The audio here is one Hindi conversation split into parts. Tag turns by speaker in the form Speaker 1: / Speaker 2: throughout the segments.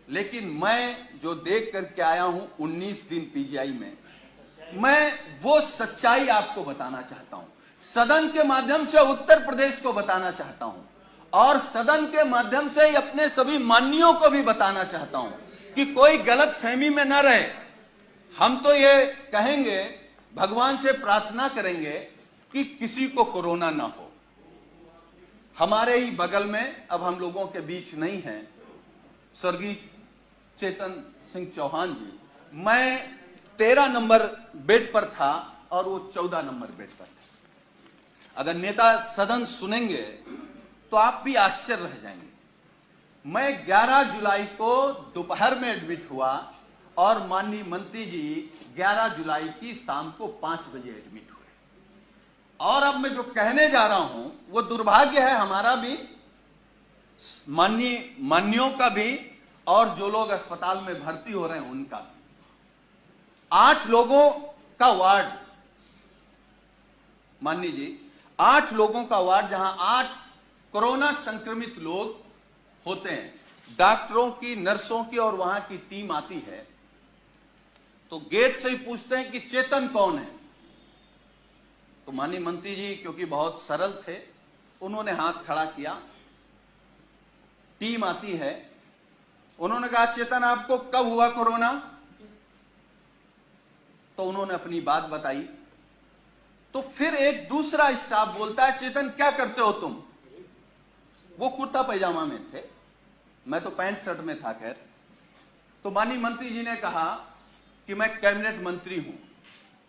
Speaker 1: लेकिन मैं जो देख करके आया हूं 19 दिन पीजीआई में, मैं वो सच्चाई आपको बताना चाहता हूं, सदन के माध्यम से उत्तर प्रदेश को बताना चाहता हूं और सदन के माध्यम से अपने सभी माननीयों को भी बताना चाहता हूं कि कोई गलत फहमी में न रहे। हम तो ये कहेंगे, भगवान से प्रार्थना करेंगे कि किसी को कोरोना ना हो। हमारे ही बगल में, अब हम लोगों के बीच नहीं है, स्वर्गीय चेतन सिंह चौहान जी, मैं 13 नंबर बेड पर था और वो 14 नंबर बेड पर थे। अगर नेता सदन सुनेंगे तो आप भी आश्चर्य रह जाएंगे। मैं 11 जुलाई को दोपहर में एडमिट हुआ और माननीय मंत्री जी 11 जुलाई की शाम को 5 बजे एडमिट हुए। और अब मैं जो कहने जा रहा हूं वो दुर्भाग्य है हमारा भी, माननीयों का भी, और जो लोग अस्पताल में भर्ती हो रहे हैं उनका भी। 8 लोगों का वार्ड, माननीय जी, 8 लोगों का वार्ड, जहां 8 कोरोना संक्रमित लोग होते हैं। डॉक्टरों की, नर्सों की और वहां की टीम आती है तो गेट से ही पूछते हैं कि चेतन कौन है। तो माननीय मंत्री जी क्योंकि बहुत सरल थे, उन्होंने हाथ खड़ा किया। टीम आती है, उन्होंने कहा चेतन आपको कब हुआ कोरोना? तो उन्होंने अपनी बात बताई। तो फिर एक दूसरा स्टाफ बोलता है चेतन क्या करते हो तुम? वो कुर्ता पैजामा में थे, मैं तो पैंट शर्ट में था। खैर, तो माननीय मंत्री जी ने कहा कि मैं कैबिनेट मंत्री हूं।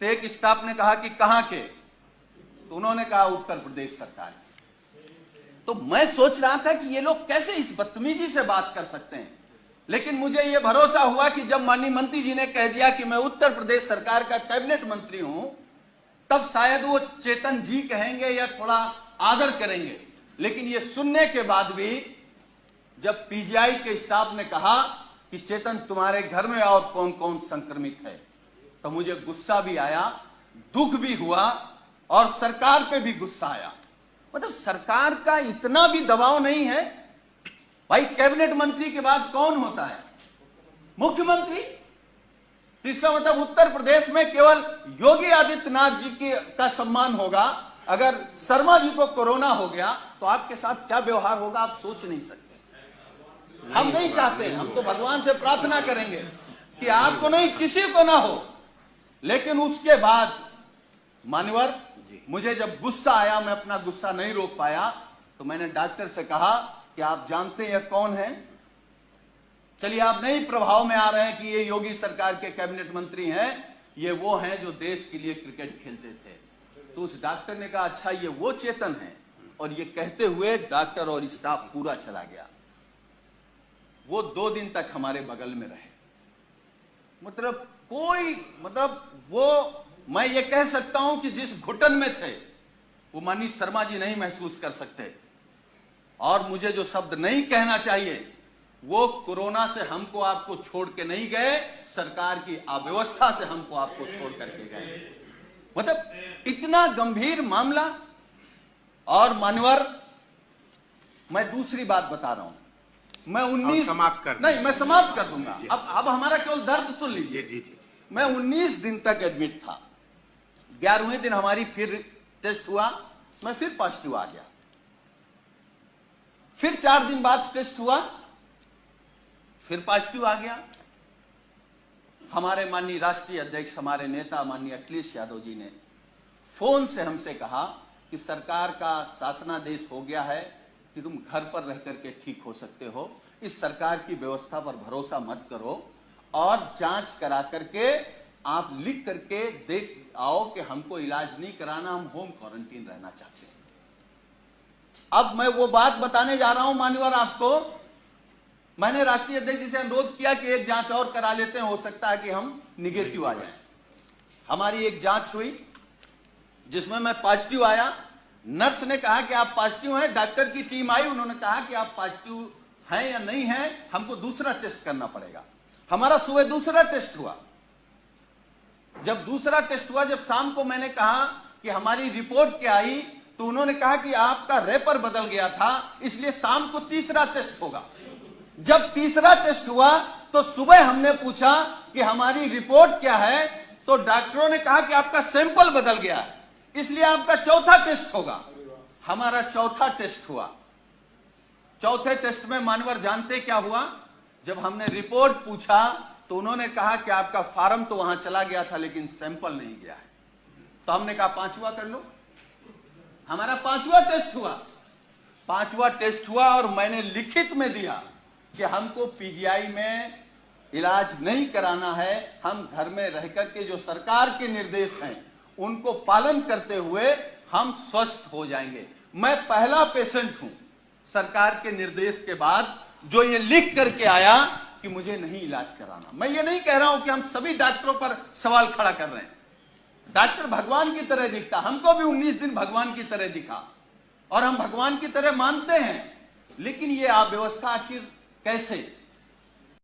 Speaker 1: तो एक स्टाफ ने कहा कि कहां के? तो उन्होंने कहा उत्तर प्रदेश सरकार। तो मैं सोच रहा था कि ये लोग कैसे इस बदतमीजी से बात कर सकते हैं, लेकिन मुझे यह भरोसा हुआ कि जब माननीय मंत्री जी ने कह दिया कि मैं उत्तर प्रदेश सरकार का कैबिनेट मंत्री हूं, तब शायद वो चेतन जी कहेंगे या थोड़ा आदर करेंगे। लेकिन ये सुनने के बाद भी जब पीजीआई के स्टाफ ने कहा कि चेतन तुम्हारे घर में और कौन कौन संक्रमित है, तो मुझे गुस्सा भी आया, दुख भी हुआ और सरकार पे भी गुस्सा आया। मतलब सरकार का इतना भी दबाव नहीं है भाई। कैबिनेट मंत्री के बाद कौन होता है? मुख्यमंत्री। तो इसका मतलब उत्तर प्रदेश में केवल योगी आदित्यनाथ जी का सम्मान होगा। अगर शर्मा जी को कोरोना हो गया तो आपके साथ क्या व्यवहार होगा आप सोच नहीं सकते। हम नहीं चाहते, हम तो भगवान से प्रार्थना करेंगे कि आपको नहीं, किसी को ना हो। लेकिन उसके बाद मान्यवर, मुझे जब गुस्सा आया, मैं अपना गुस्सा नहीं रोक पाया, तो मैंने डॉक्टर से कहा कि आप जानते हैं कौन है? चलिए आप नहीं प्रभाव में आ रहे हैं कि ये योगी सरकार के कैबिनेट मंत्री हैं, ये वो हैं जो देश के लिए क्रिकेट खेलते थे। तो उस डॉक्टर ने कहा अच्छा ये वो चेतन है, और ये कहते हुए डॉक्टर और स्टाफ पूरा चला गया। वो 2 दिन तक हमारे बगल में रहे। मतलब वो, मैं ये कह सकता हूं कि जिस घुटन में थे वो माननीय शर्मा जी नहीं महसूस कर सकते। और मुझे जो शब्द नहीं कहना चाहिए, वो कोरोना से हमको आपको छोड़ के नहीं गए, सरकार की अव्यवस्था से हमको आपको छोड़ करके गए। मतलब इतना गंभीर मामला। और मानवर, मैं दूसरी बात बता रहा हूं, मैं 19
Speaker 2: समाप्त कर
Speaker 1: नहीं, मैं समाप्त कर दूंगा। अब हमारा केवल दर्द सुन लीजिए। मैं 19 दिन तक एडमिट था। 11वें दिन हमारी फिर टेस्ट हुआ, मैं फिर पॉजिटिव आ गया। फिर 4 दिन बाद टेस्ट हुआ, फिर पॉजिटिव आ गया। हमारे माननीय राष्ट्रीय अध्यक्ष, हमारे नेता माननीय अखिलेश यादव जी ने फोन से हमसे कहा कि सरकार का शासनादेश हो गया है कि तुम घर पर रह करके ठीक हो सकते हो, इस सरकार की व्यवस्था पर भरोसा मत करो और जांच करा करके आप लिख करके देख आओ कि हमको इलाज नहीं कराना, हम होम क्वारंटीन रहना चाहते हैं। अब मैं वो बात बताने जा रहा हूं मान्यवर आपको। मैंने राष्ट्रीय अध्यक्ष जी से अनुरोध किया कि एक जांच और करा लेते हैं, हो सकता है कि हम निगेटिव आ जाए। हमारी एक जांच हुई जिसमें मैं पॉजिटिव आया। नर्स ने कहा कि आप पॉजिटिव हैं, डॉक्टर की टीम आई, उन्होंने कहा कि आप पॉजिटिव हैं या नहीं हैं, हमको दूसरा टेस्ट करना पड़ेगा। हमारा सुबह दूसरा टेस्ट हुआ। जब दूसरा टेस्ट हुआ, जब शाम को मैंने कहा कि हमारी रिपोर्ट क्या आई, तो उन्होंने कहा कि आपका रेपर बदल गया था, इसलिए शाम को तीसरा टेस्ट होगा। जब तीसरा टेस्ट हुआ तो सुबह हमने पूछा कि हमारी रिपोर्ट क्या है, तो डॉक्टरों ने कहा कि आपका सैंपल बदल गया है, इसलिए आपका चौथा टेस्ट होगा। हमारा चौथा टेस्ट हुआ। चौथे टेस्ट में मानवर जानते क्या हुआ? जब हमने रिपोर्ट पूछा तो उन्होंने कहा कि आपका फार्म तो वहां चला गया था लेकिन सैंपल नहीं गया है। तो हमने कहा पांचवा कर लो। हमारा पांचवा टेस्ट हुआ। पांचवा टेस्ट हुआ और मैंने लिखित में दिया कि हमको पीजीआई में इलाज नहीं कराना है, हम घर में रहकर के जो सरकार के निर्देश हैं उनको पालन करते हुए हम स्वस्थ हो जाएंगे। मैं पहला पेशेंट हूं सरकार के निर्देश के बाद जो ये लिख करके आया कि मुझे नहीं इलाज कराना। मैं ये नहीं कह रहा हूं कि हम सभी डॉक्टरों पर सवाल खड़ा कर रहे हैं। डॉक्टर भगवान की तरह दिखता, हमको भी 19 दिन भगवान की तरह दिखा और हम भगवान की तरह मानते हैं, लेकिन ये अव्यवस्था आखिर कैसे?